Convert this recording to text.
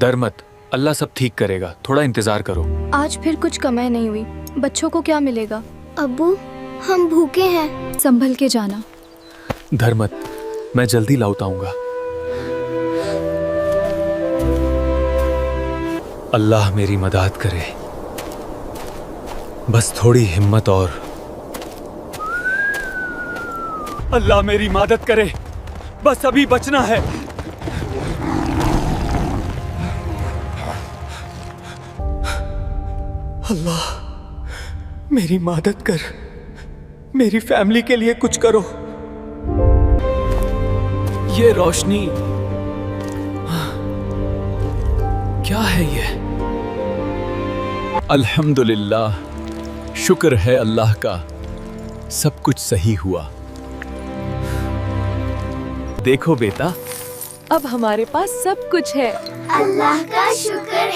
डर मत, अल्लाह सब ठीक करेगा, थोड़ा इंतजार करो। आज फिर कुछ कमाई नहीं हुई, बच्चों को क्या मिलेगा? अब्बू, हम भूखे हैं। संभल के जाना। डर मत, मैं जल्दी लौट आऊंगा। अल्लाह मेरी मदद करे, बस थोड़ी हिम्मत और। अल्लाह मेरी मदद करे, बस अभी बचना है। अल्लाह मेरी मदद कर, मेरी फैमिली के लिए कुछ करो। ये रोशनी क्या है ये? अल्हम्दुलिल्लाह, शुक्र है अल्लाह का, सब कुछ सही हुआ। देखो बेटा, अब हमारे पास सब कुछ है। अल्लाह का शुक्र